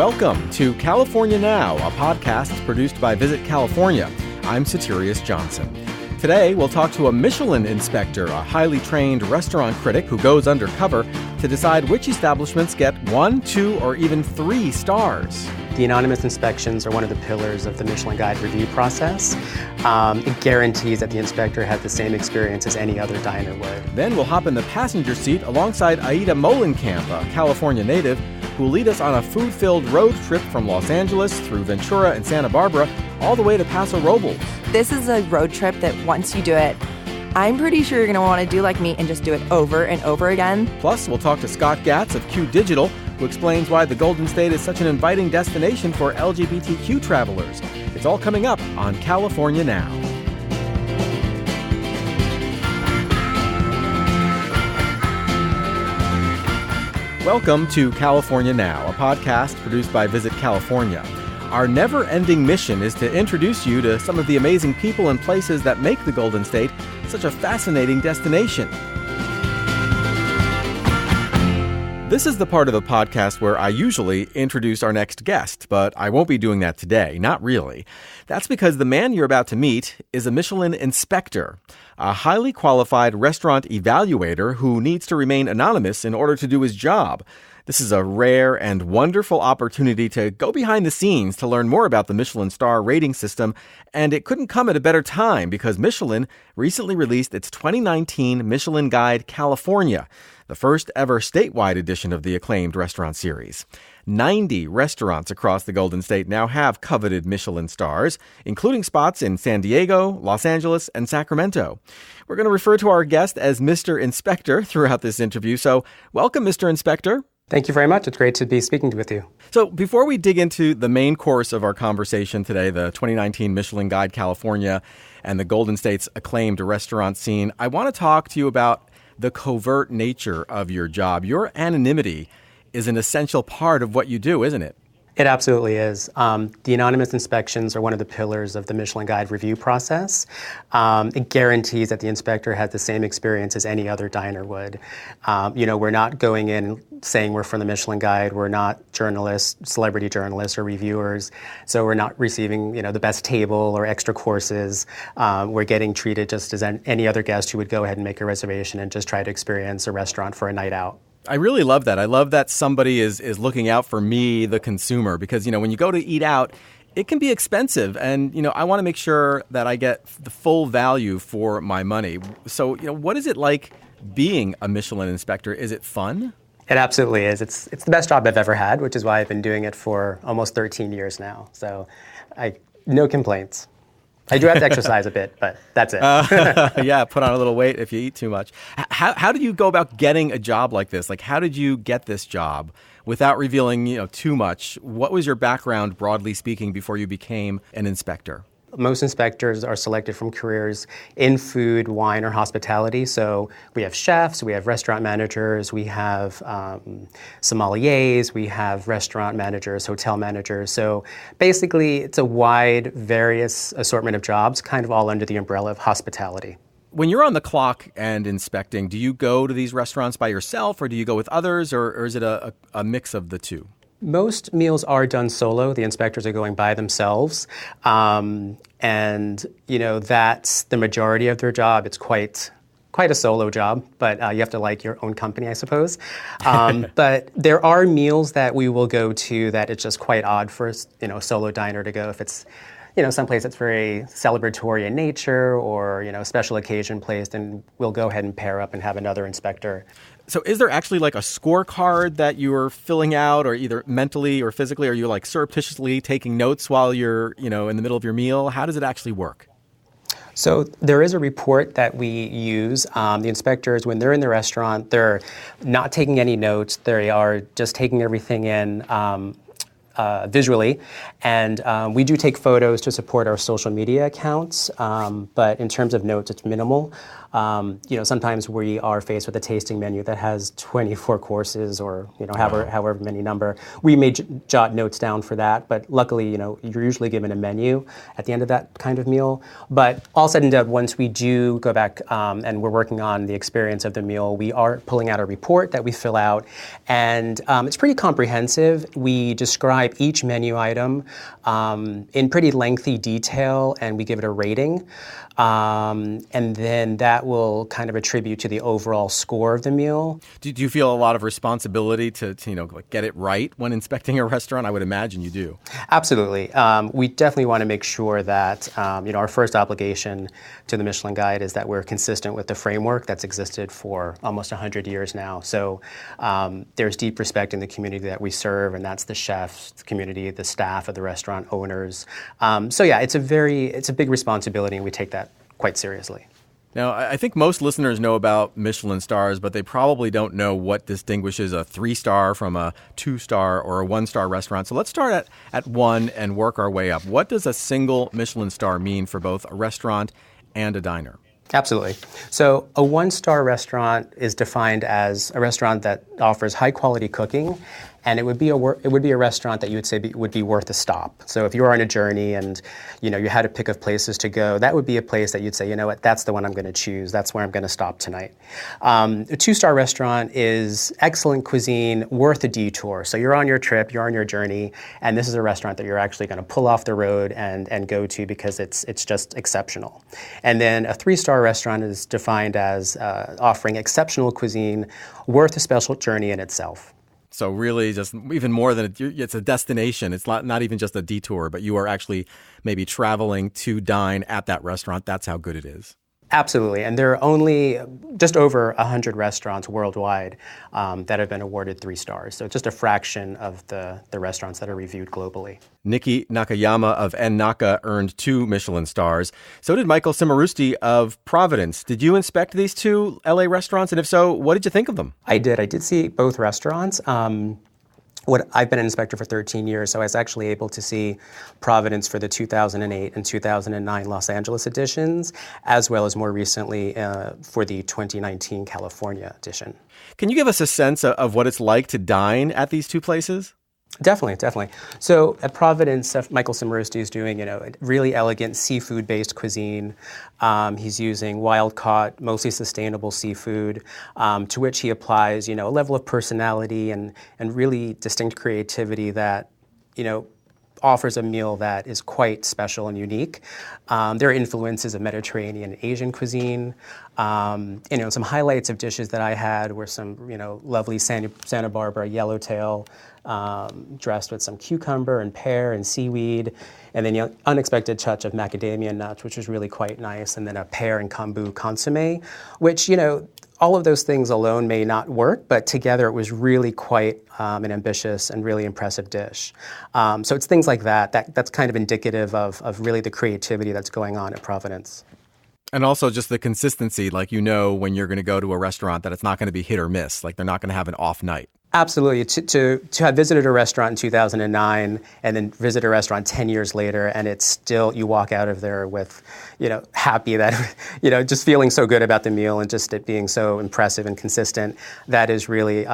Welcome to California Now, a podcast produced by Visit California. I'm Soterios Johnson. Today, we'll talk to a Michelin inspector, a highly trained restaurant critic who goes undercover to decide which establishments get 1, 2, or even 3 stars. The anonymous inspections are one of the pillars of the Michelin Guide review process. It guarantees that the inspector has the same experience as any other diner would. Then we'll hop in the passenger seat alongside Aida Molenkamp, a California native, who will lead us on a food-filled road trip from Los Angeles through Ventura and Santa Barbara, all the way to Paso Robles. This is a road trip that once you do it, I'm pretty sure you're going to want to do like me and just do it over and over again. Plus, we'll talk to Scott Gatz of Q Digital, who explains why the Golden State is such an inviting destination for Lgbtq travelers. It's all coming up on California Now. Welcome to California Now, a podcast produced by Visit California. Our never-ending mission is to introduce you to some of the amazing people and places that make the Golden State such a fascinating destination. This is the part of the podcast where I usually introduce our next guest, but I won't be doing that today, not really. That's because the man you're about to meet is a Michelin inspector, a highly qualified restaurant evaluator who needs to remain anonymous in order to do his job. This is a rare and wonderful opportunity to go behind the scenes to learn more about the Michelin star rating system, and it couldn't come at a better time because Michelin recently released its 2019 Michelin Guide California, the first ever statewide edition of the acclaimed restaurant series. 90 restaurants across the Golden State now have coveted Michelin stars, including spots in San Diego, Los Angeles, and Sacramento. We're going to refer to our guest as Mr. Inspector throughout this interview, so welcome, Mr. Inspector. Thank you very much. It's great to be speaking with you. So before we dig into the main course of our conversation today, the 2019 Michelin Guide California and the Golden State's acclaimed restaurant scene, I want to talk to you about the covert nature of your job. Your anonymity is an essential part of what you do, isn't it? It absolutely is. The anonymous inspections are one of the pillars of the Michelin Guide review process. It guarantees that the inspector has the same experience as any other diner would. We're not going in saying we're from the Michelin Guide. We're not journalists, celebrity journalists or reviewers. So we're not receiving, the best table or extra courses. We're getting treated just as any other guest who would go ahead and make a reservation and just try to experience a restaurant for a night out. I really love that. I love that somebody is looking out for me, the consumer, because, when you go to eat out, it can be expensive. And, I want to make sure that I get the full value for my money. So, what is it like being a Michelin inspector? Is it fun? It absolutely is. It's the best job I've ever had, which is why I've been doing it for almost 13 years now. So no complaints. I do have to exercise a bit, but that's it. Yeah, put on a little weight if you eat too much. How did you go about getting a job like this? Like, how did you get this job without revealing, too much? What was your background, broadly speaking, before you became an inspector? Most inspectors are selected from careers in food, wine, or hospitality. So we have chefs, we have restaurant managers, we have sommeliers, we have restaurant managers, hotel managers. So basically, it's a wide, various assortment of jobs, kind of all under the umbrella of hospitality. When you're on the clock and inspecting, do you go to these restaurants by yourself, or do you go with others, or is it a mix of the two? Most meals are done solo. The inspectors are going by themselves. That's the majority of their job. It's quite a solo job, but you have to like your own company, I suppose. But there are meals that we will go to that it's just quite odd for a solo diner to go if it's someplace that's very celebratory in nature or, a special occasion place, then we'll go ahead and pair up and have another inspector. So is there actually like a scorecard that you're filling out, or either mentally or physically? Are you like surreptitiously taking notes while you're, in the middle of your meal? How does it actually work? So there is a report that we use. The inspectors, when they're in the restaurant, they're not taking any notes. They are just taking everything in visually. And we do take photos to support our social media accounts. But in terms of notes, it's minimal. Sometimes we are faced with a tasting menu that has 24 courses or, however many number. We may jot notes down for that, but luckily, you're usually given a menu at the end of that kind of meal. But all said and done, once we do go back and we're working on the experience of the meal, we are pulling out a report that we fill out, and it's pretty comprehensive. We describe describe each menu item in pretty lengthy detail, and we give it a rating. And then that will kind of attribute to the overall score of the meal. Do you feel a lot of responsibility to like get it right when inspecting a restaurant? I would imagine you do. Absolutely. We definitely want to make sure that our first obligation to the Michelin Guide is that we're consistent with the framework that's existed for almost 100 years now. So there's deep respect in the community that we serve, and that's the chefs, the community, the staff of the restaurant owners. So yeah, it's a big responsibility, and we take that quite seriously. Now, I think most listeners know about Michelin stars, but they probably don't know what distinguishes a 3-star from a 2-star or a 1-star restaurant. So let's start at 1 and work our way up. What does a single Michelin star mean for both a restaurant and a diner? Absolutely. So a 1-star restaurant is defined as a restaurant that offers high-quality cooking, and it would be a restaurant that you would say would be worth a stop. So if you were on a journey and you had a pick of places to go, that would be a place that you'd say, you know what, that's the one I'm going to choose. That's where I'm going to stop tonight. A 2-star restaurant is excellent cuisine, worth a detour. So you're on your trip, you're on your journey, and this is a restaurant that you're actually going to pull off the road and go to because it's just exceptional. And then a 3-star restaurant is defined as offering exceptional cuisine, worth a special journey in itself. So really just even more than it's a destination. It's not even just a detour, but you are actually maybe traveling to dine at that restaurant. That's how good it is. Absolutely. And there are only just over 100 restaurants worldwide that have been awarded 3 stars. So just a fraction of the restaurants that are reviewed globally. Nikki Nakayama of Anaka earned 2 Michelin stars. So did Michael Cimarusti of Providence. Did you inspect these 2 LA restaurants? And if so, what did you think of them? I did see both restaurants. I've been an inspector for 13 years, so I was actually able to see Providence for the 2008 and 2009 Los Angeles editions, as well as more recently for the 2019 California edition. Can you give us a sense of what it's like to dine at these 2 places? Definitely. So at Providence, Michael Cimarusti is doing, really elegant seafood-based cuisine. He's using wild-caught, mostly sustainable seafood, to which he applies, a level of personality and really distinct creativity that, offers a meal that is quite special and unique. There are influences of Mediterranean and Asian cuisine. Some highlights of dishes that I had were some, lovely Santa Barbara yellowtail, dressed with some cucumber and pear and seaweed, and then unexpected touch of macadamia nuts, which was really quite nice, and then a pear and kombu consomme, which, all of those things alone may not work, but together it was really quite an ambitious and really impressive dish. So it's things like that's kind of indicative of really the creativity that's going on at Providence. And also just the consistency, like when you're going to go to a restaurant that it's not going to be hit or miss, like they're not going to have an off night. Absolutely. To have visited a restaurant in 2009 and then visit a restaurant 10 years later, and it's still, you walk out of there with, happy that, just feeling so good about the meal and just it being so impressive and consistent, that is really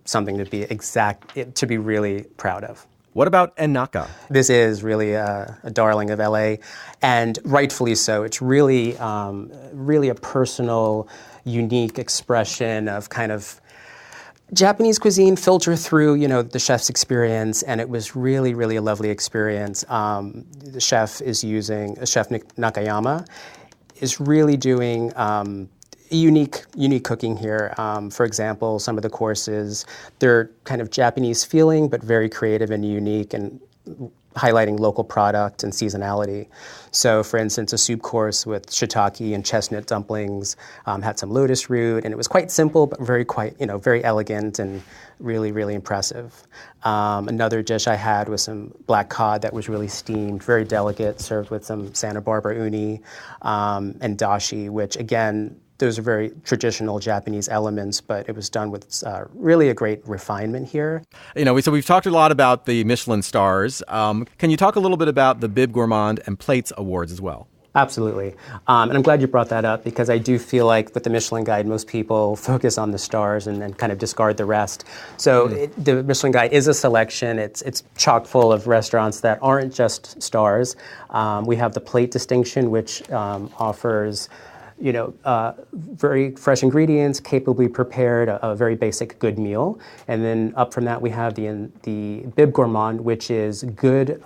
something to be really proud of. What about Anaka? This is really a darling of LA, and rightfully so. It's really a personal, unique expression of kind of Japanese cuisine filter through, the chef's experience, and it was really, really a lovely experience. The chef Chef Nakayama is really doing unique cooking here. For example, some of the courses, they're kind of Japanese feeling, but very creative and unique, and highlighting local product and seasonality. So, for instance, a soup course with shiitake and chestnut dumplings had some lotus root, and it was quite simple, but very elegant and really, really impressive. Another dish I had was some black cod that was really steamed, very delicate, served with some Santa Barbara uni and dashi, which again, those are very traditional Japanese elements, but it was done with really a great refinement here. So we've talked a lot about the Michelin stars. Can you talk a little bit about the Bib Gourmand and Plates Awards as well? Absolutely. And I'm glad you brought that up, because I do feel like with the Michelin Guide, most people focus on the stars and then kind of discard the rest. So the Michelin Guide is a selection. It's chock full of restaurants that aren't just stars. We have the plate distinction, which offers very fresh ingredients, capably prepared, a very basic good meal. And then up from that, we have the Bib Gourmand, which is good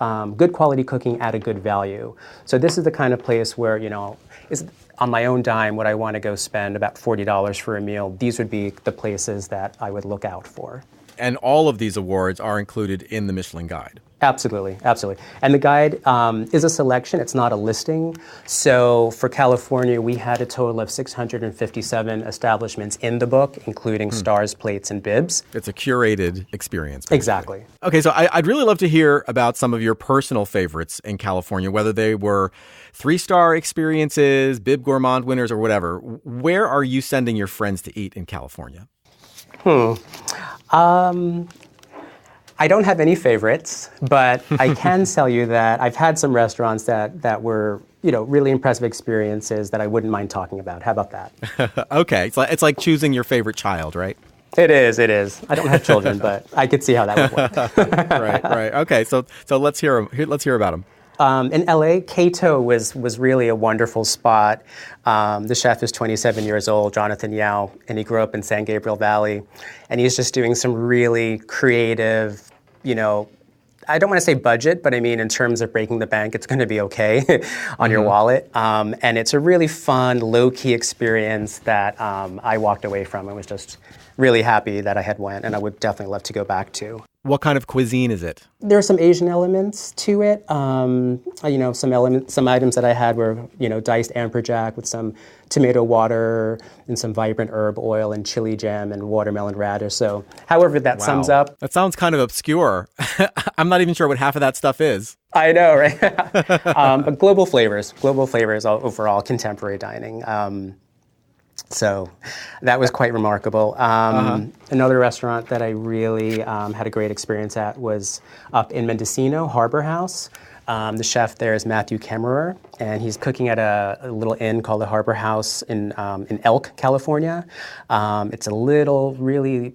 quality cooking at a good value. So this is the kind of place where, is on my own dime, would I want to go spend about $40 for a meal? These would be the places that I would look out for. And all of these awards are included in the Michelin Guide. Absolutely. And the guide is a selection. It's not a listing. So for California, we had a total of 657 establishments in the book, including stars, plates, and bibs. It's a curated experience, basically. Exactly. Okay, so I'd really love to hear about some of your personal favorites in California, whether they were 3-star experiences, Bib Gourmand winners, or whatever. Where are you sending your friends to eat in California? I don't have any favorites, but I can tell you that I've had some restaurants that were, really impressive experiences that I wouldn't mind talking about. How about that? Okay. It's like choosing your favorite child, right? It is. I don't have children, but I could see how that would work. Right. Okay. So let's hear about them. In LA, Cato was really a wonderful spot. The chef is 27 years old, Jonathan Yao, and he grew up in San Gabriel Valley. And he's just doing some really creative, I don't want to say budget, but I mean in terms of breaking the bank, it's going to be okay on your wallet. And it's a really fun, low-key experience that I walked away from and was just really happy that I had went, and I would definitely love to go back to. What kind of cuisine is it? There are some Asian elements to it. Some items that I had were, diced amberjack with some tomato water and some vibrant herb oil and chili jam and watermelon radish. So however that sums up. That sounds kind of obscure. I'm not even sure what half of that stuff is. I know, right? But global flavors overall, contemporary dining. So that was quite remarkable. Another restaurant that I really had a great experience at was up in Mendocino, Harbor House. The chef there is Matthew Kemmerer, and he's cooking at a little inn called the Harbor House in Elk, California. It's a little, really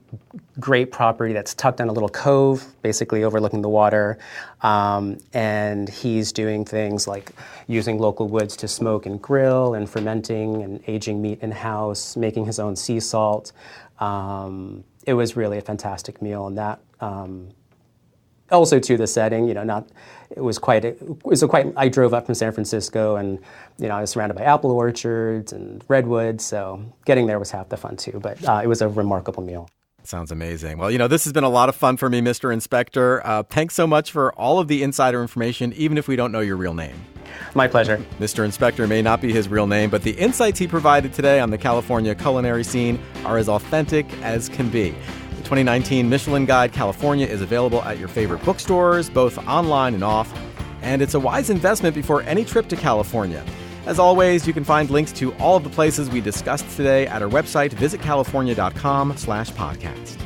great property that's tucked in a little cove, basically overlooking the water. And he's doing things like using local woods to smoke and grill, and fermenting and aging meat in-house, making his own sea salt. It was really a fantastic meal, and that also to the setting, I drove up from San Francisco, and I was surrounded by apple orchards and redwoods, so getting there was half the fun too, but it was a remarkable meal. Sounds amazing. Well, this has been a lot of fun for me, Mr. Inspector. Thanks so much for all of the insider information, even if we don't know your real name. My pleasure. Mr. Inspector may not be his real name, but the insights he provided today on the California culinary scene are as authentic as can be. The 2019 Michelin Guide California is available at your favorite bookstores, both online and off, and it's a wise investment before any trip to California. As always, you can find links to all of the places we discussed today at our website, visitcalifornia.com/podcast.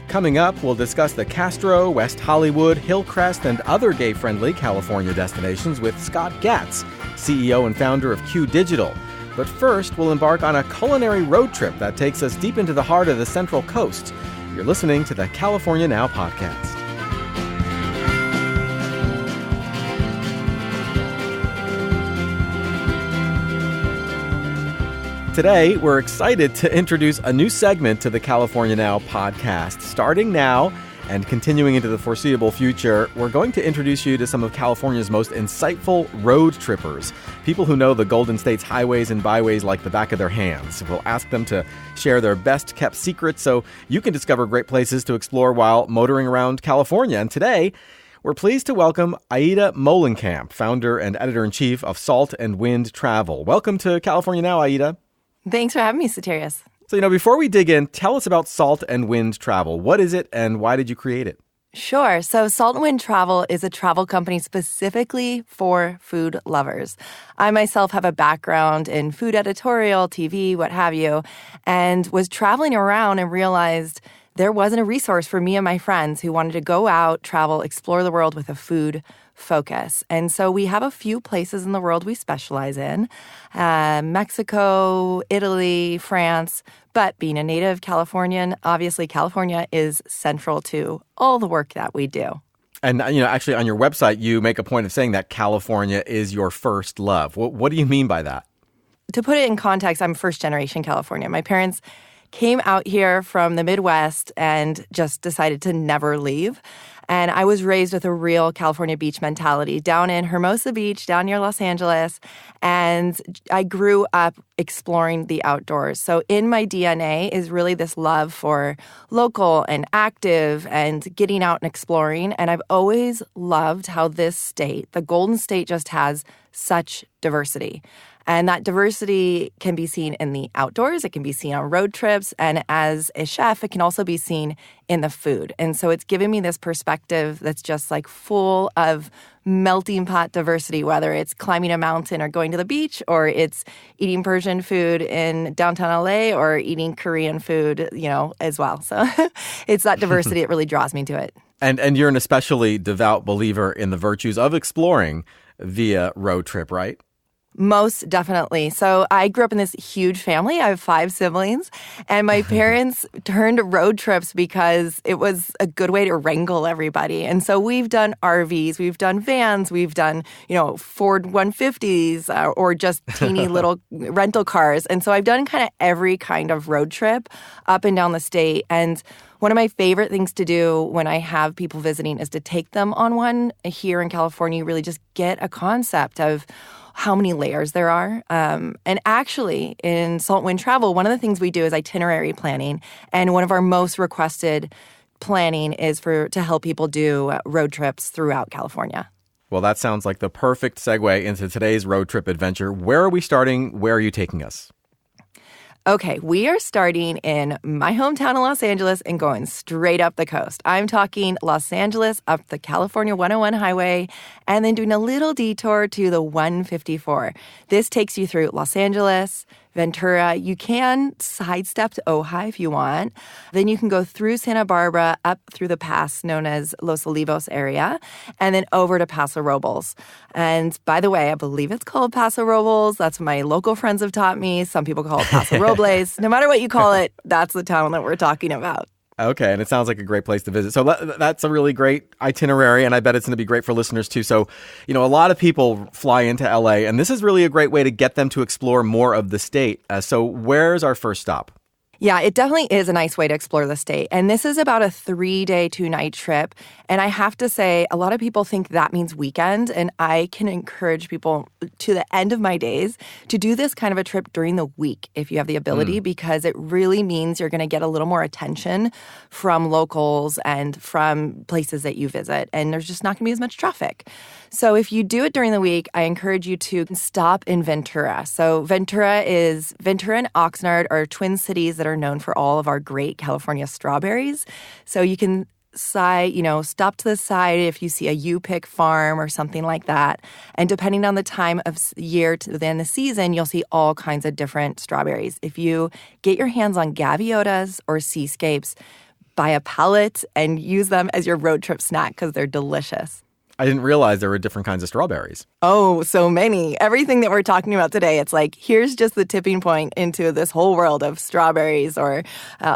Coming up, we'll discuss the Castro, West Hollywood, Hillcrest, and other gay-friendly California destinations with Scott Gatz, CEO and founder of Q Digital. But first, we'll embark on a culinary road trip that takes us deep into the heart of the Central Coast. You're listening to the California Now podcast. Today, we're excited to introduce a new segment to the California Now podcast. Starting now and continuing into the foreseeable future, we're going to introduce you to some of California's most insightful road trippers, people who know the Golden State's highways and byways like the back of their hands. We'll ask them to share their best-kept secrets so you can discover great places to explore while motoring around California. And today, we're pleased to welcome Aida Molenkamp, founder and editor-in-chief of Salt and Wind Travel. Welcome to California Now, Aida. Thanks for having me, Soterios. So, before we dig in, tell us about Salt and Wind Travel. What is it and why did you create it? Sure. So Salt and Wind Travel is a travel company specifically for food lovers. I myself have a background in food editorial, TV, what have you, and was traveling around and realized there wasn't a resource for me and my friends who wanted to go out, travel, explore the world with a food focus. And so we have a few places in the world we specialize in, Mexico, Italy, France. But being a native Californian, obviously California is central to all the work that we do. And, actually on your website, you make a point of saying that California is your first love. What do you mean by that? to put it in context, I'm first generation California. My parents came out here from the Midwest and just decided to never leave. And I was raised with a real California beach mentality down in Hermosa Beach, down near Los Angeles. And I grew up exploring the outdoors. So in my DNA is really this love for local and active and getting out and exploring. And I've always loved how this state, the Golden State, just has such diversity. And that diversity can be seen in the outdoors. It can be seen on road trips. And as a chef, it can also be seen in the food. And so it's given me this perspective that's just like full of melting pot diversity, whether it's climbing a mountain or going to the beach, or it's eating Persian food in downtown LA or eating Korean food, as well. So it's that diversity that really draws me to it. And you're an especially devout believer in the virtues of exploring via road trip, right? Most definitely. So I grew up in this huge family. I have 5 siblings, and my parents turned road trips because it was a good way to wrangle everybody. And so we've done RVs, we've done vans, we've done, Ford 150s or just teeny little rental cars. And so I've done kind of every kind of road trip up and down the state. And one of my favorite things to do when I have people visiting is to take them on one here in California. You really just get a concept of how many layers there are. And actually, in Salt Wind Travel, one of the things we do is itinerary planning. And one of our most requested planning is to help people do road trips throughout California. Well, that sounds like the perfect segue into today's road trip adventure. Where are we starting? Where are you taking us? Okay, we are starting in my hometown of Los Angeles and going straight up the coast. I'm talking Los Angeles up the California 101 highway and then doing a little detour to the 154. This takes you through Los Angeles, Ventura. You can sidestep to Ojai if you want. Then you can go through Santa Barbara, up through the pass known as Los Olivos area, and then over to Paso Robles. And by the way, I believe it's called Paso Robles. That's what my local friends have taught me. Some people call it Paso Robles. No matter what you call it, that's the town that we're talking about. Okay, and it sounds like a great place to visit. So that's a really great itinerary, and I bet it's going to be great for listeners too. So, a lot of people fly into LA, and this is really a great way to get them to explore more of the state. So where's our first stop? Yeah, it definitely is a nice way to explore the state. And this is about a 3-day, 2-night trip. And I have to say, a lot of people think that means weekend. And I can encourage people to the end of my days to do this kind of a trip during the week if you have the ability, because it really means you're going to get a little more attention from locals and from places that you visit. And there's just not going to be as much traffic. So if you do it during the week, I encourage you to stop in Ventura. So Ventura and Oxnard are twin cities that are known for all of our great California strawberries. So you can stop to the side if you see a U-Pick farm or something like that. And depending on the time of year within the season, you'll see all kinds of different strawberries. If you get your hands on gaviotas or seascapes, buy a pellet and use them as your road trip snack because they're delicious. I didn't realize there were different kinds of strawberries. Oh, so many. Everything that we're talking about today, it's like, here's just the tipping point into this whole world of strawberries or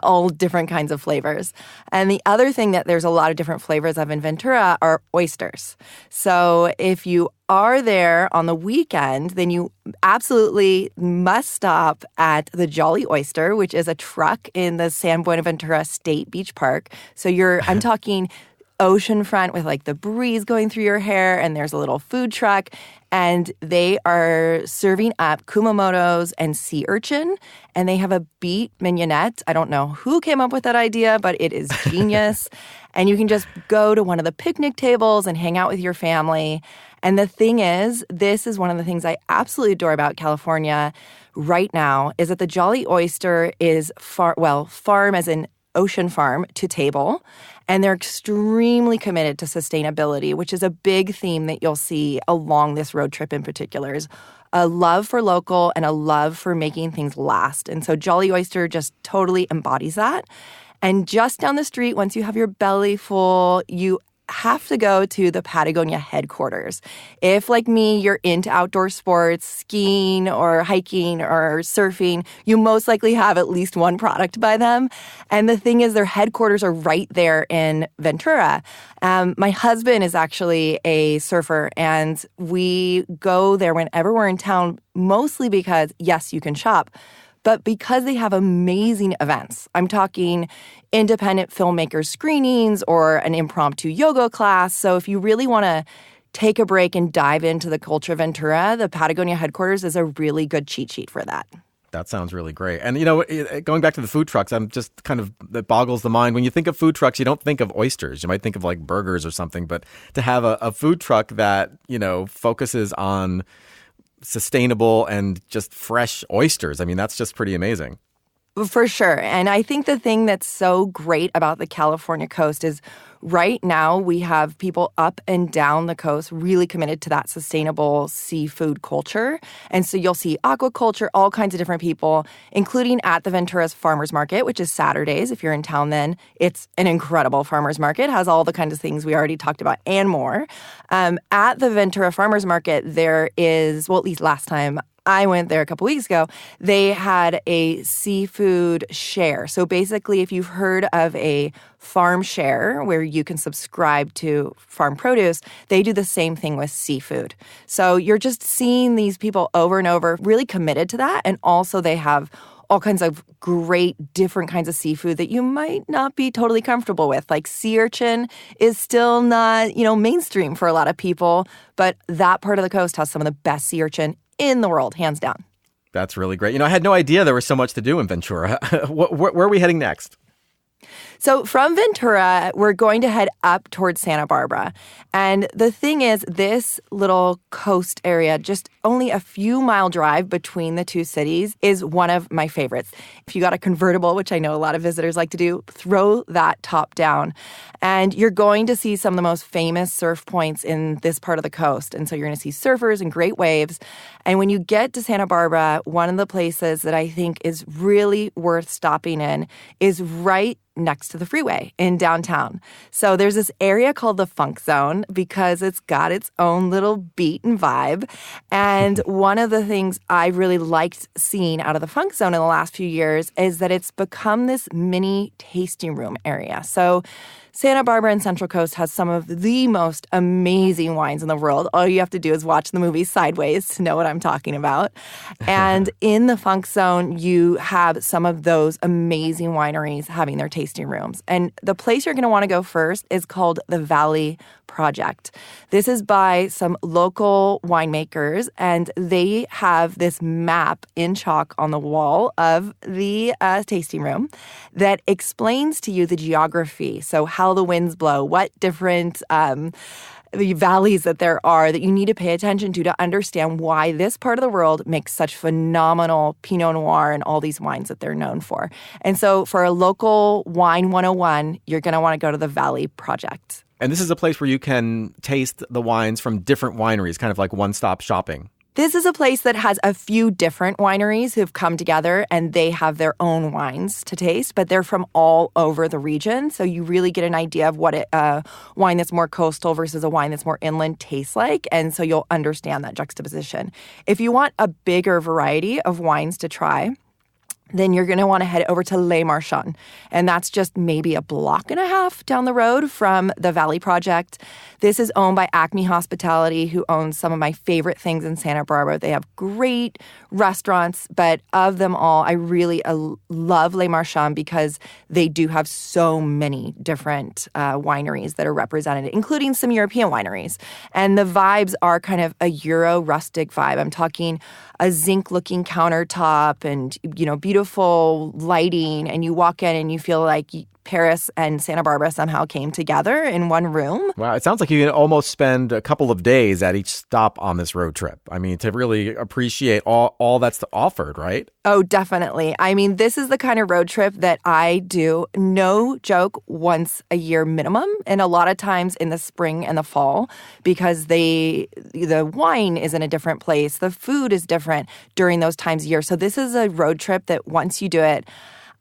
all different kinds of flavors. And the other thing that there's a lot of different flavors of in Ventura are oysters. So if you are there on the weekend, then you absolutely must stop at the Jolly Oyster, which is a truck in the San Buenaventura State Beach Park. So I'm talking oceanfront with like the breeze going through your hair, and there's a little food truck, and they are serving up kumamotos and sea urchin, and they have a beet mignonette. I don't know who came up with that idea, but it is genius. And you can just go to one of the picnic tables and hang out with your family. And the thing is, this is one of the things I absolutely adore about California right now, is that the Jolly Oyster is farm as in ocean farm to table. And they're extremely committed to sustainability, which is a big theme that you'll see along this road trip in particular, is a love for local and a love for making things last. And so Jolly Oyster just totally embodies that. And just down the street, once you have your belly full, you have to go to the Patagonia headquarters. If, like me, you're into outdoor sports, skiing or hiking or surfing, you most likely have at least one product by them. And the thing is, their headquarters are right there in Ventura. My husband is actually a surfer, and we go there whenever we're in town, mostly because, yes, you can shop, but because they have amazing events. I'm talking independent filmmakers screenings or an impromptu yoga class. So if you really want to take a break and dive into the culture of Ventura, the Patagonia headquarters is a really good cheat sheet for that. That sounds really great. And, going back to the food trucks, I'm just that boggles the mind. When you think of food trucks, you don't think of oysters. You might think of like burgers or something. But to have a food truck that, focuses on sustainable and just fresh oysters, I mean, that's just pretty amazing. For sure. And I think the thing that's so great about the California coast is right now we have people up and down the coast really committed to that sustainable seafood culture. And so you'll see aquaculture, all kinds of different people, including at the Ventura's Farmers Market, which is Saturdays. If you're in town then, it's an incredible farmers market, has all the kinds of things we already talked about and more. At the Ventura Farmers Market, there is, well, at least last time I went there a couple weeks ago, they had a seafood share. So basically, if you've heard of a farm share where you can subscribe to farm produce, they do the same thing with seafood. So you're just seeing these people over and over really committed to that. And also they have all kinds of great different kinds of seafood that you might not be totally comfortable with. Like sea urchin is still not, mainstream for a lot of people, but that part of the coast has some of the best sea urchin in the world, hands down. That's really great. I had no idea there was so much to do in Ventura. Where are we heading next? So from Ventura, we're going to head up towards Santa Barbara. And the thing is, this little coast area, just only a few mile drive between the two cities, is one of my favorites. If you got a convertible, which I know a lot of visitors like to do, throw that top down. And you're going to see some of the most famous surf points in this part of the coast. And so you're going to see surfers and great waves. And when you get to Santa Barbara, one of the places that I think is really worth stopping in is right next to the freeway in downtown. So there's this area called the Funk Zone because it's got its own little beat and vibe. And one of the things I really liked seeing out of the Funk Zone in the last few years is that it's become this mini tasting room area. So Santa Barbara and Central Coast has some of the most amazing wines in the world. All you have to do is watch the movie Sideways to know what I'm talking about. And in the Funk Zone, you have some of those amazing wineries having their tasting rooms. And the place you're going to want to go first is called the Valley Project. This is by some local winemakers, and they have this map in chalk on the wall of the tasting room that explains to you the geography. So how the winds blow, what different the valleys that there are that you need to pay attention to understand why this part of the world makes such phenomenal Pinot Noir and all these wines that they're known for. And so for a local wine 101, you're going to want to go to the Valley Project. And this is a place where you can taste the wines from different wineries, kind of like one-stop shopping. This is a place that has a few different wineries who've come together and they have their own wines to taste, but they're from all over the region. So you really get an idea of what a wine that's more coastal versus a wine that's more inland tastes like. And so you'll understand that juxtaposition. If you want a bigger variety of wines to try, then you're going to want to head over to Le Marchand. And that's just maybe a block and a half down the road from the Valley Project. This is owned by Acme Hospitality, who owns some of my favorite things in Santa Barbara. They have great restaurants, but of them all, I really love Le Marchand because they do have so many different wineries that are represented, including some European wineries. And the vibes are kind of a Euro rustic vibe. I'm talking a zinc-looking countertop and, beautiful lighting, and you walk in and you feel like Paris and Santa Barbara somehow came together in one room. Wow, it sounds like you can almost spend a couple of days at each stop on this road trip. I mean, to really appreciate all that's offered, right? Oh, definitely. I mean, this is the kind of road trip that I do, no joke, once a year minimum, and a lot of times in the spring and the fall, because the wine is in a different place, the food is different during those times of year. So this is a road trip that once you do it,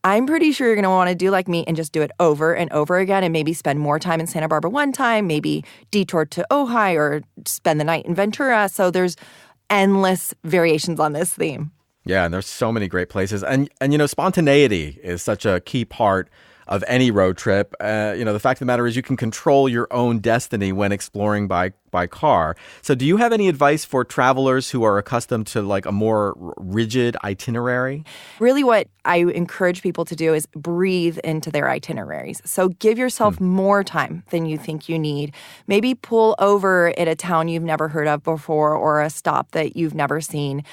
I'm pretty sure you're going to want to do like me and just do it over and over again and maybe spend more time in Santa Barbara one time, maybe detour to Ojai or spend the night in Ventura. So there's endless variations on this theme. Yeah, and there's so many great places. And spontaneity is such a key part of any road trip. The fact of the matter is you can control your own destiny when exploring by car. So do you have any advice for travelers who are accustomed to like a more rigid itinerary? Really what I encourage people to do is breathe into their itineraries. So give yourself more time than you think you need. Maybe pull over at a town you've never heard of before or a stop that you've never seen.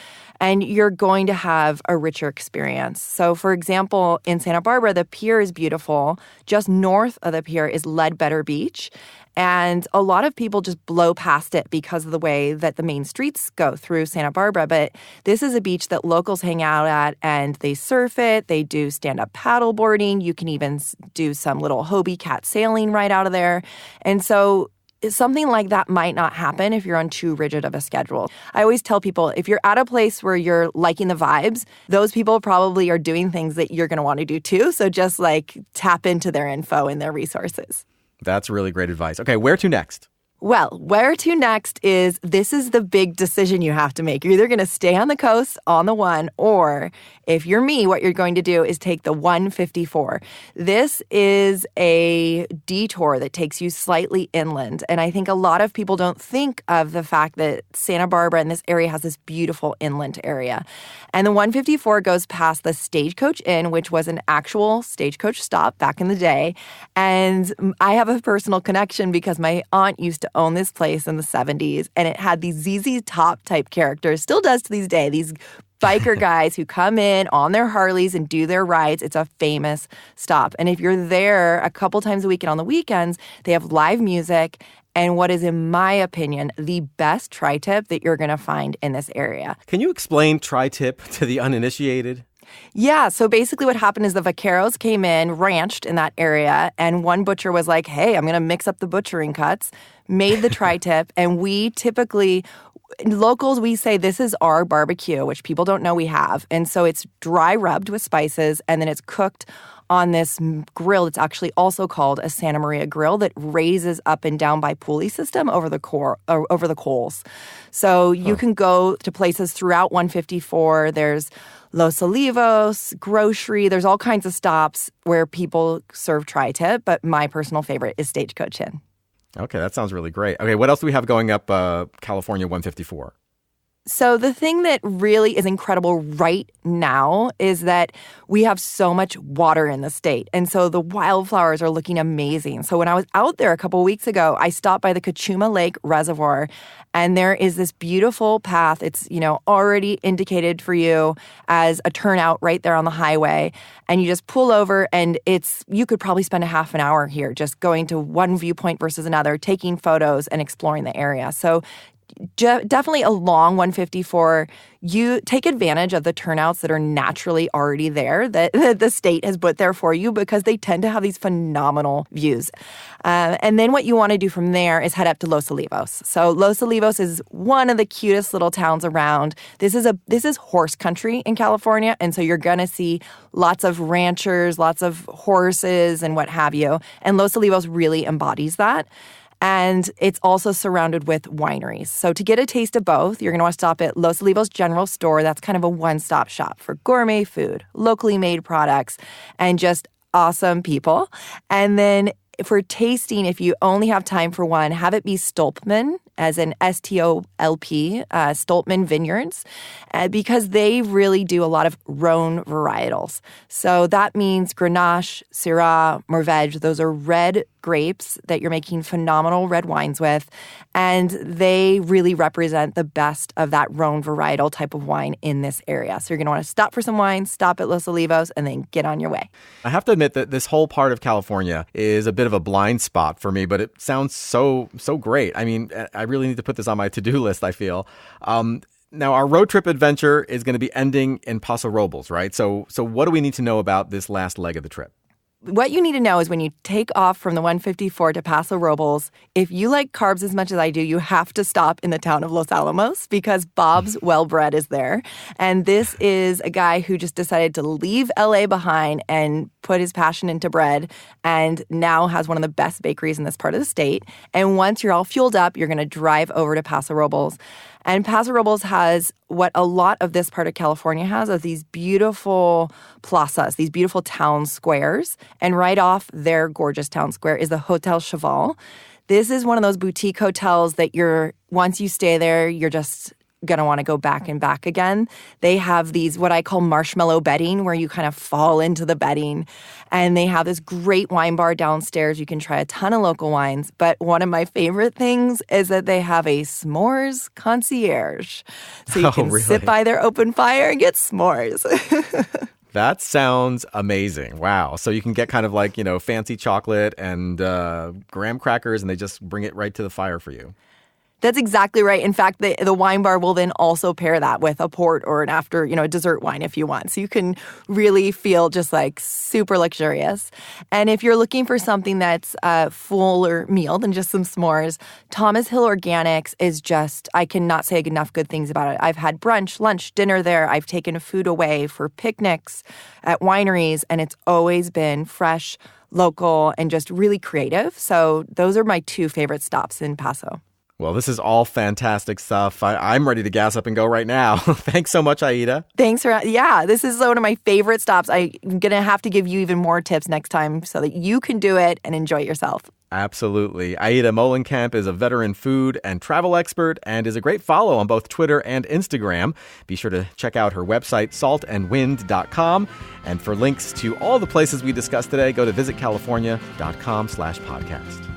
And you're going to have a richer experience. So, for example, in Santa Barbara, the pier is beautiful. Just north of the pier is Ledbetter Beach. And a lot of people just blow past it because of the way that the main streets go through Santa Barbara. But this is a beach that locals hang out at, and they surf it. They do stand-up paddle boarding. You can even do some little Hobie cat sailing right out of there. And so something like that might not happen if you're on too rigid of a schedule. I always tell people, if you're at a place where you're liking the vibes, those people probably are doing things that you're going to want to do too. So just like tap into their info and their resources. That's really great advice. Okay, where to next? Well, where to next this is the big decision you have to make. You're either going to stay on the coast on the 1, or if you're me, what you're going to do is take the 154. This is a detour that takes you slightly inland. And I think a lot of people don't think of the fact that Santa Barbara and this area has this beautiful inland area. And the 154 goes past the Stagecoach Inn, which was an actual stagecoach stop back in the day. And I have a personal connection because my aunt used to own this place in the 70s, and it had these ZZ Top type characters, still does to this day, these biker guys who come in on their Harleys and do their rides. It's a famous stop. And if you're there a couple times a week and on the weekends, they have live music and what is, in my opinion, the best tri-tip that you're going to find in this area. Can you explain tri-tip to the uninitiated? Yeah, so basically what happened is the vaqueros came in, ranched in that area, and one butcher was like, hey, I'm going to mix up the butchering cuts, made the tri-tip, and we typically, locals, we say this is our barbecue, which people don't know we have. And so it's dry rubbed with spices, and then it's cooked on this grill that's actually also called a Santa Maria grill that raises up and down by pulley system over the coals. So you can go to places throughout 154. There's Los Olivos, grocery. There's all kinds of stops where people serve tri-tip, but my personal favorite is Stagecoach Inn. Okay, that sounds really great. Okay, what else do we have going up California 154? So the thing that really is incredible right now is that we have so much water in the state. And so the wildflowers are looking amazing. So when I was out there a couple of weeks ago, I stopped by the Cachuma Lake Reservoir, and there is this beautiful path. It's, already indicated for you as a turnout right there on the highway. And you just pull over, and you could probably spend a half an hour here just going to one viewpoint versus another, taking photos and exploring the area. So definitely along 154, you take advantage of the turnouts that are naturally already there, that the state has put there for you, because they tend to have these phenomenal views. And then what you want to do from there is head up to Los Olivos. So Los Olivos is one of the cutest little towns around. This is horse country in California, and so you're going to see lots of ranchers, lots of horses, and what have you. And Los Olivos really embodies that. And it's also surrounded with wineries. So to get a taste of both, you're going to want to stop at Los Olivos General Store. That's kind of a one-stop shop for gourmet food, locally made products, and just awesome people. And then for tasting, if you only have time for one, have it be Stolpman, as in STOLP, Stolpman Vineyards, because they really do a lot of Rhone varietals. So that means Grenache, Syrah, Mourvedre. Those are red grapes that you're making phenomenal red wines with, and they really represent the best of that Rhone varietal type of wine in this area. So you're going to want to stop for some wine, stop at Los Olivos, and then get on your way. I have to admit that this whole part of California is a bit of a blind spot for me, but it sounds so great. I mean, I really need to put this on my to-do list, I feel. Now, our road trip adventure is going to be ending in Paso Robles, right? So what do we need to know about this last leg of the trip? what you need to know is when you take off from the 154 to Paso Robles, if you like carbs as much as I do, you have to stop in the town of Los Alamos because Bob's Well Bread is there. And this is a guy who just decided to leave LA behind and put his passion into bread and now has one of the best bakeries in this part of the state. And once you're all fueled up, you're going to drive over to Paso Robles. And Paso Robles has what a lot of this part of California has, of these beautiful plazas, these beautiful town squares. And right off their gorgeous town square is the Hotel Cheval. This is one of those boutique hotels that once you stay there, you're just going to want to go back and back again. They have these, what I call marshmallow bedding, where you kind of fall into the bedding. And they have this great wine bar downstairs. You can try a ton of local wines. But one of my favorite things is that they have a s'mores concierge. So you can sit by their open fire and get s'mores. That sounds amazing. Wow. So you can get kind of like, fancy chocolate and graham crackers, and they just bring it right to the fire for you. That's exactly right. In fact, the wine bar will then also pair that with a port or an after, a dessert wine if you want. So you can really feel just like super luxurious. And if you're looking for something that's a fuller meal than just some s'mores, Thomas Hill Organics is just, I cannot say enough good things about it. I've had brunch, lunch, dinner there. I've taken food away for picnics at wineries, and it's always been fresh, local, and just really creative. So those are my two favorite stops in Paso. Well, this is all fantastic stuff. I'm ready to gas up and go right now. Thanks so much, Aida. Thanks this is one of my favorite stops. I'm going to have to give you even more tips next time so that you can do it and enjoy yourself. Absolutely. Aida Molenkamp is a veteran food and travel expert and is a great follow on both Twitter and Instagram. Be sure to check out her website, saltandwind.com. And for links to all the places we discussed today, go to visitcalifornia.com/podcast.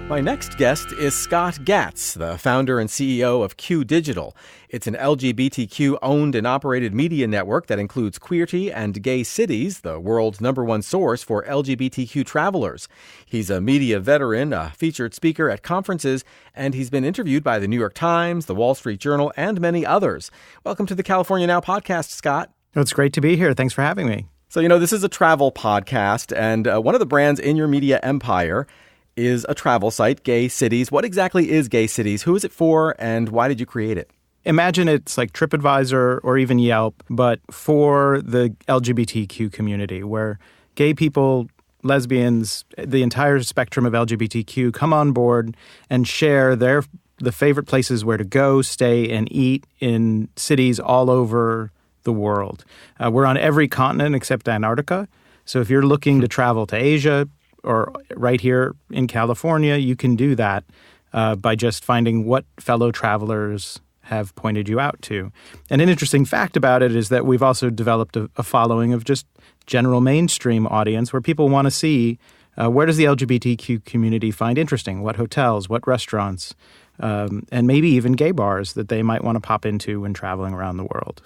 My next guest is Scott Gatz, the founder and CEO of Q Digital. It's an LGBTQ owned and operated media network that includes Queerty and Gay Cities, the world's #1 source for LGBTQ travelers. He's a media veteran, a featured speaker at conferences, and he's been interviewed by the New York Times, the Wall Street Journal, and many others. Welcome to the California Now podcast, Scott. It's great to be here. Thanks for having me. So, this is a travel podcast, and one of the brands in your media empire is a travel site, Gay Cities. What exactly is Gay Cities? Who is it for, and why did you create it? Imagine it's like TripAdvisor or even Yelp, but for the LGBTQ community, where gay people, lesbians, the entire spectrum of LGBTQ come on board and share the favorite places where to go, stay, and eat in cities all over the world. We're on every continent except Antarctica. So if you're looking to travel to Asia, or right here in California, you can do that by just finding what fellow travelers have pointed you out to. And an interesting fact about it is that we've also developed a following of just general mainstream audience where people want to see where does the LGBTQ community find interesting, what hotels, what restaurants, and maybe even gay bars that they might want to pop into when traveling around the world.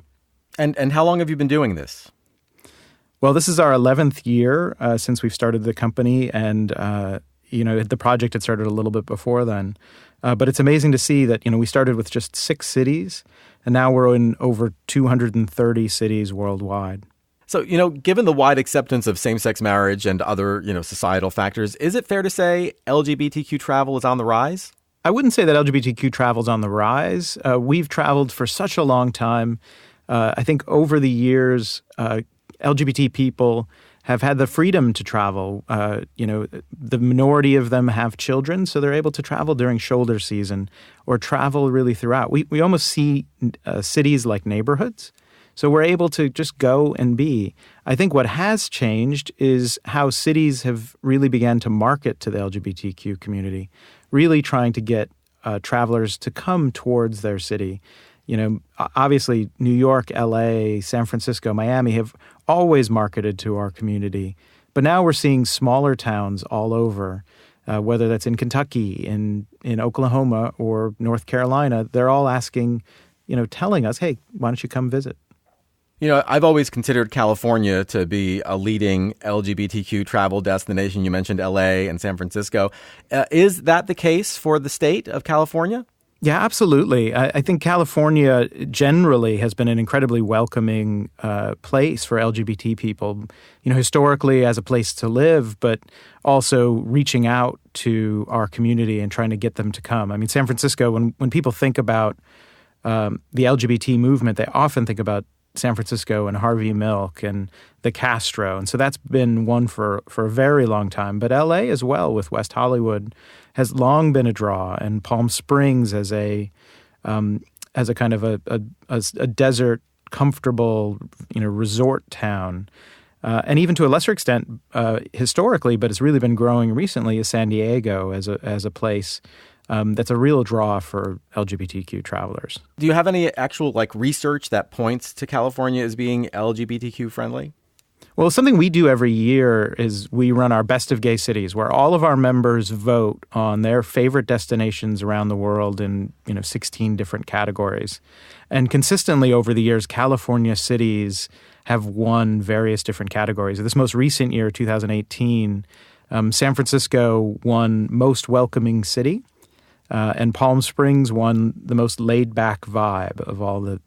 And how long have you been doing this? Well, this is our 11th year since we've started the company, and the project had started a little bit before then. But it's amazing to see that we started with just 6 cities, and now we're in over 230 cities worldwide. So, given the wide acceptance of same-sex marriage and other, societal factors, is it fair to say LGBTQ travel is on the rise? I wouldn't say that LGBTQ travel is on the rise. We've traveled for such a long time. I think over the years, LGBT people have had the freedom to travel. The minority of them have children, so they're able to travel during shoulder season or travel really throughout. We almost see cities like neighborhoods, so we're able to just go and be. I think what has changed is how cities have really began to market to the LGBTQ community, really trying to get travelers to come towards their city. Obviously, New York, LA, San Francisco, Miami have always marketed to our community. But now we're seeing smaller towns all over, whether that's in Kentucky, in Oklahoma, or North Carolina. They're all asking, telling us, hey, why don't you come visit? I've always considered California to be a leading LGBTQ travel destination. You mentioned LA and San Francisco. Is that the case for the state of California? Yeah, absolutely. I think California generally has been an incredibly welcoming place for LGBT people, historically as a place to live, but also reaching out to our community and trying to get them to come. I mean, San Francisco, when people think about the LGBT movement, they often think about San Francisco and Harvey Milk and the Castro. And so that's been one for a very long time. But LA as well, with West Hollywood, has long been a draw, and Palm Springs as a kind of a desert, comfortable, resort town. And even to a lesser extent, historically, but it's really been growing recently, is San Diego as a place that's a real draw for LGBTQ travelers. Do you have any actual research that points to California as being LGBTQ friendly? Well, something we do every year is we run our Best of Gay Cities, where all of our members vote on their favorite destinations around the world in 16 different categories. And consistently over the years, California cities have won various different categories. This most recent year, 2018, San Francisco won Most Welcoming City. And Palm Springs won the most laid-back vibe of all the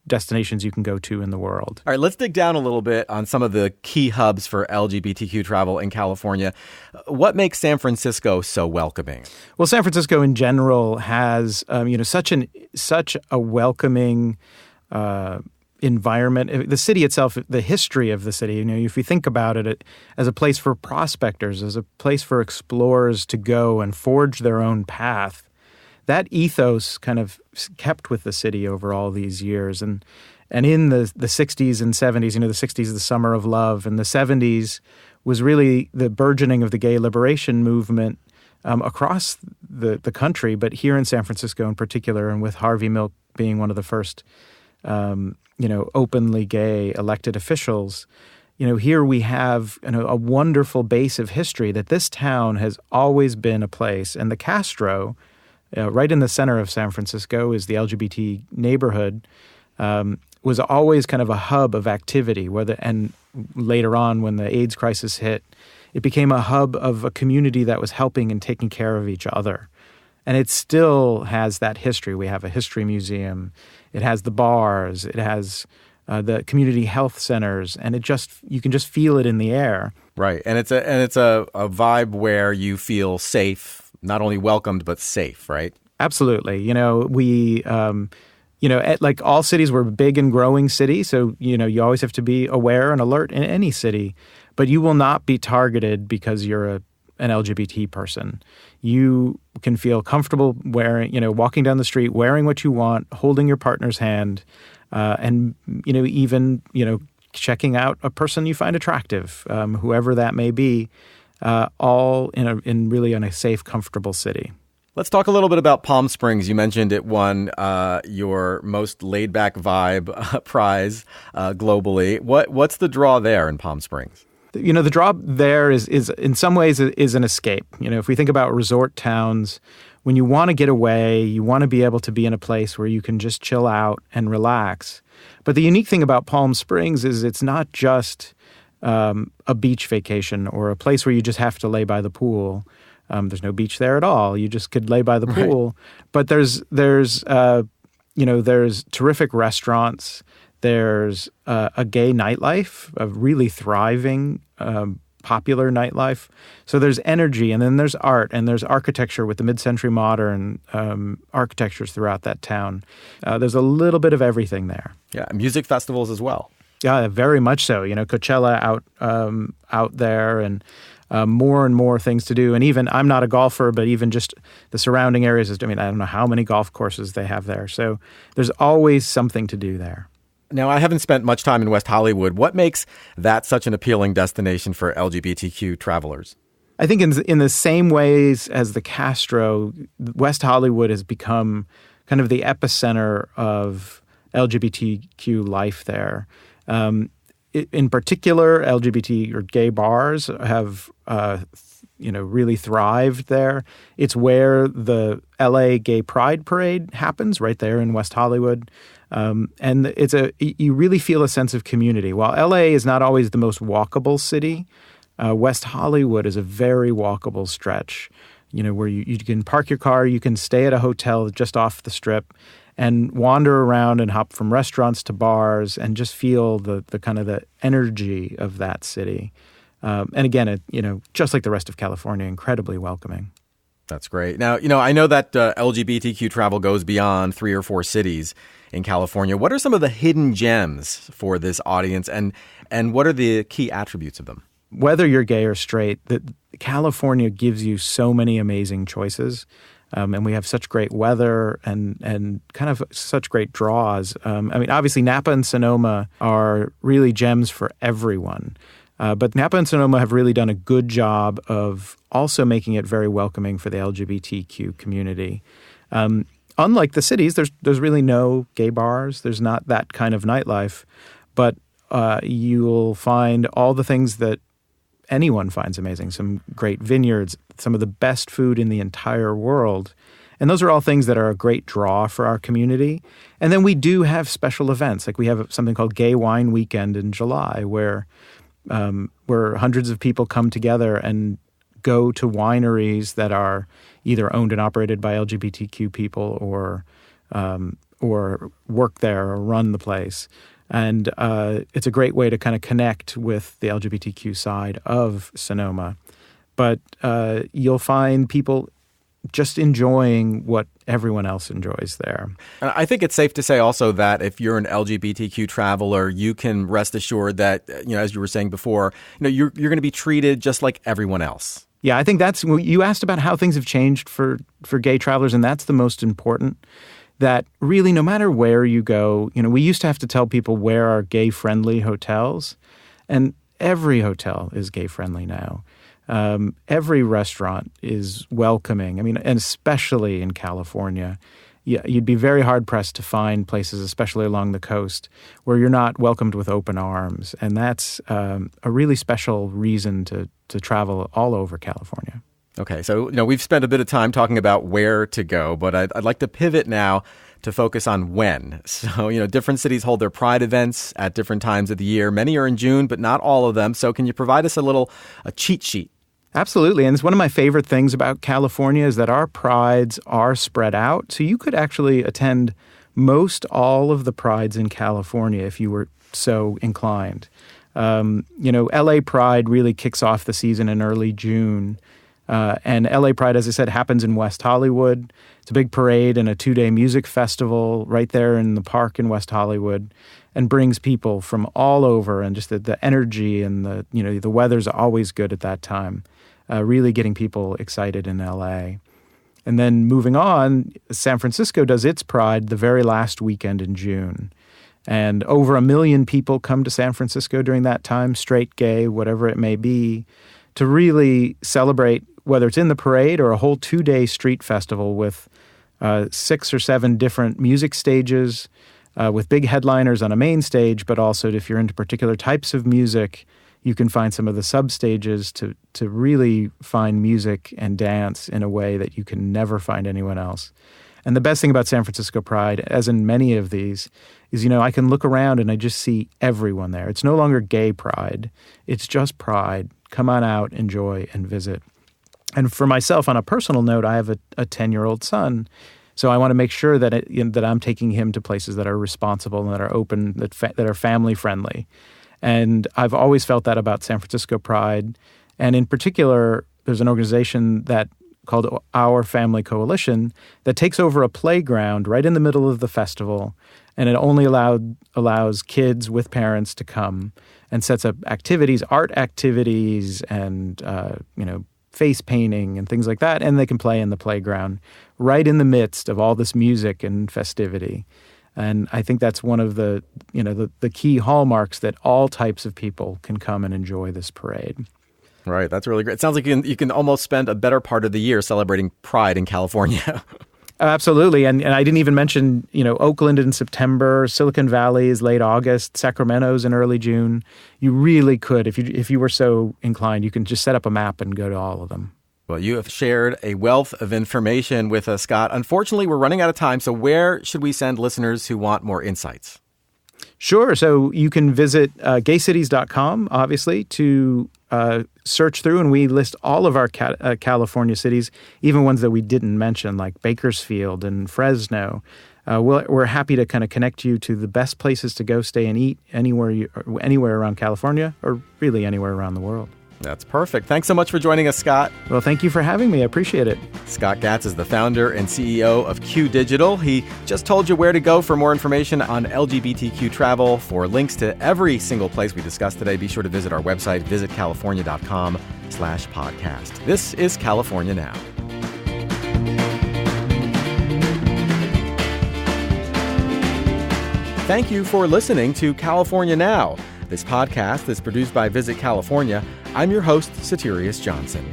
destinations you can go to in the world. All right, let's dig down a little bit on some of the key hubs for LGBTQ travel in California. What makes San Francisco so welcoming? Well, San Francisco in general has such a welcoming environment. The city itself, the history of the city, if you think about it as a place for prospectors, as a place for explorers to go and forge their own path, that ethos kind of kept with the city over all these years. And in the 60s and 70s, the 60s, the summer of love, and the 70s was really the burgeoning of the gay liberation movement across the country, but here in San Francisco in particular, and with Harvey Milk being one of the first openly gay elected officials. Here we have a wonderful base of history that this town has always been a place. And the Castro, right in the center of San Francisco, is the LGBT neighborhood, was always kind of a hub of activity. And later on, when the AIDS crisis hit, it became a hub of a community that was helping and taking care of each other. And it still has that history. We have a history museum. It has the bars. It has the community health centers, and you can just feel it in the air. Right, and it's a vibe where you feel safe, not only welcomed but safe. Right. Absolutely. We like all cities, we're a big and growing city, so you always have to be aware and alert in any city. But you will not be targeted because you're an LGBT person. You can feel comfortable walking down the street, wearing what you want, holding your partner's hand, and even checking out a person you find attractive, whoever that may be, all in really a safe, comfortable city. Let's talk a little bit about Palm Springs. You mentioned it won your most laid-back vibe prize globally. What's the draw there in Palm Springs? The draw there is in some ways is an escape. If we think about resort towns, when you want to get away, you want to be able to be in a place where you can just chill out and relax. But the unique thing about Palm Springs is it's not just a beach vacation or a place where you just have to lay by the pool. There's no beach there at all. You just could lay by the pool. Right. But there's terrific restaurants. There's a gay nightlife, a really thriving, popular nightlife. So there's energy, and then there's art, and there's architecture with the mid-century modern architectures throughout that town. There's a little bit of everything there. Yeah, music festivals as well. Yeah, very much so. Coachella out there, and more and more things to do. And even, I'm not a golfer, but even just the surrounding areas, I don't know how many golf courses they have there. So there's always something to do there. Now, I haven't spent much time in West Hollywood. What makes that such an appealing destination for LGBTQ travelers? I think in the same ways as the Castro, West Hollywood has become kind of the epicenter of LGBTQ life there. In particular, LGBT or gay bars have really thrived there. It's where the LA Gay Pride Parade happens, right there in West Hollywood. And you really feel a sense of community. While LA is not always the most walkable city, West Hollywood is a very walkable stretch. where you can park your car, you can stay at a hotel just off the strip and wander around and hop from restaurants to bars and just feel the kind of the energy of that city. And again, just like the rest of California, incredibly welcoming. That's great. Now, I know that LGBTQ travel goes beyond 3 or 4 cities in California. What are some of the hidden gems for this audience, and what are the key attributes of them? Whether you're gay or straight, California gives you so many amazing choices. And we have such great weather and kind of such great draws. Obviously, Napa and Sonoma are really gems for everyone. But Napa and Sonoma have really done a good job of also making it very welcoming for the LGBTQ community. Unlike the cities, there's really no gay bars. There's not that kind of nightlife. But you'll find all the things that anyone finds amazing. Some great vineyards, some of the best food in the entire world. And those are all things that are a great draw for our community. And then we do have special events. Like we have something called Gay Wine Weekend in July where hundreds of people come together and go to wineries that are either owned and operated by LGBTQ people or work there or run the place. And it's a great way to kind of connect with the LGBTQ side of Sonoma. But you'll find people just enjoying what everyone else enjoys there. And I think it's safe to say also that if you're an LGBTQ traveler, you can rest assured that, as you were saying before, you're going to be treated just like everyone else. Yeah, I think you asked about how things have changed for gay travelers, and that's the most important. That really, no matter where you go, we used to have to tell people where are gay-friendly hotels, and every hotel is gay-friendly now. Every restaurant is welcoming. And especially in California, you'd be very hard-pressed to find places, especially along the coast, where you're not welcomed with open arms. And that's a really special reason to travel all over California. Okay, so we've spent a bit of time talking about where to go, but I'd like to pivot now to focus on when. So, different cities hold their Pride events at different times of the year. Many are in June, but not all of them. So can you provide us a cheat sheet? Absolutely. And it's one of my favorite things about California is that our prides are spread out. So you could actually attend most all of the prides in California if you were so inclined. LA Pride really kicks off the season in early June. And LA Pride, as I said, happens in West Hollywood. It's a big parade and a 2-day music festival right there in the park in West Hollywood, and brings people from all over, and just the energy and the weather's always good at that time, really getting people excited in LA. And then moving on, San Francisco does its Pride the very last weekend in June. And over 1 million people come to San Francisco during that time, straight, gay, whatever it may be, to really celebrate, whether it's in the parade or a whole 2-day street festival with 6 or 7 different music stages, with big headliners on a main stage, but also if you're into particular types of music, you can find some of the sub-stages to really find music and dance in a way that you can never find anyone else. And the best thing about San Francisco Pride, as in many of these, is, I can look around and I just see everyone there. It's no longer gay pride. It's just pride. Come on out, enjoy, and visit. And for myself, on a personal note, I have a 10-year-old son. So I want to make sure that that I'm taking him to places that are responsible and that are open, that are family-friendly. And I've always felt that about San Francisco Pride. And in particular, there's an organization called Our Family Coalition that takes over a playground right in the middle of the festival, and it only allows kids with parents to come, and sets up activities, art activities, and face painting and things like that, and they can play in the playground right in the midst of all this music and festivity. And I think that's one of the key hallmarks that all types of people can come and enjoy this parade. Right. That's really great. It sounds like you can almost spend a better part of the year celebrating Pride in California. Absolutely. And I didn't even mention, Oakland in September, Silicon Valley is late August, Sacramento's in early June. You really could, if you were so inclined, you can just set up a map and go to all of them. Well, you have shared a wealth of information with us, Scott. Unfortunately, we're running out of time. So where should we send listeners who want more insights? Sure. So you can visit gaycities.com, obviously, to search through and we list all of our California cities, even ones that we didn't mention, like Bakersfield and Fresno. We're happy to kind of connect you to the best places to go stay and eat anywhere around California, or really anywhere around the world. That's perfect. Thanks so much for joining us, Scott. Well, thank you for having me. I appreciate it. Scott Gatz is the founder and CEO of Q Digital. He just told you where to go for more information on LGBTQ travel. For links to every single place we discussed today, be sure to visit our website, visitcalifornia.com/podcast. This is California Now. Thank you for listening to California Now. This podcast is produced by Visit California. I'm your host, Soterios Johnson.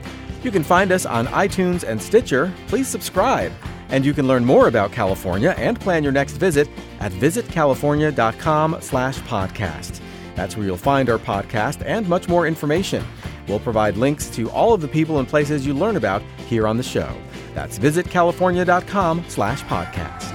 You can find us on iTunes and Stitcher. Please subscribe. And you can learn more about California and plan your next visit at visitcalifornia.com/podcast. That's where you'll find our podcast and much more information. We'll provide links to all of the people and places you learn about here on the show. That's visitcalifornia.com/podcast.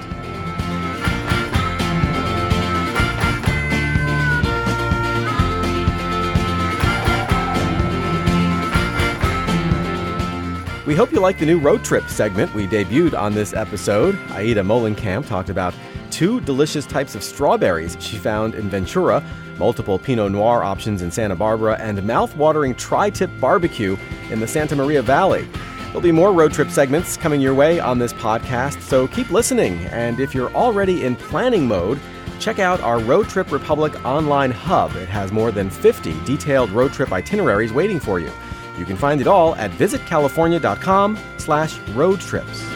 We hope you like the new road trip segment we debuted on this episode. Aida Molenkamp talked about 2 delicious types of strawberries she found in Ventura, multiple Pinot Noir options in Santa Barbara, and mouth-watering tri-tip barbecue in the Santa Maria Valley. There'll be more road trip segments coming your way on this podcast, so keep listening. And if you're already in planning mode, check out our Road Trip Republic online hub. It has more than 50 detailed road trip itineraries waiting for you. You can find it all at visitcalifornia.com/roadtrips.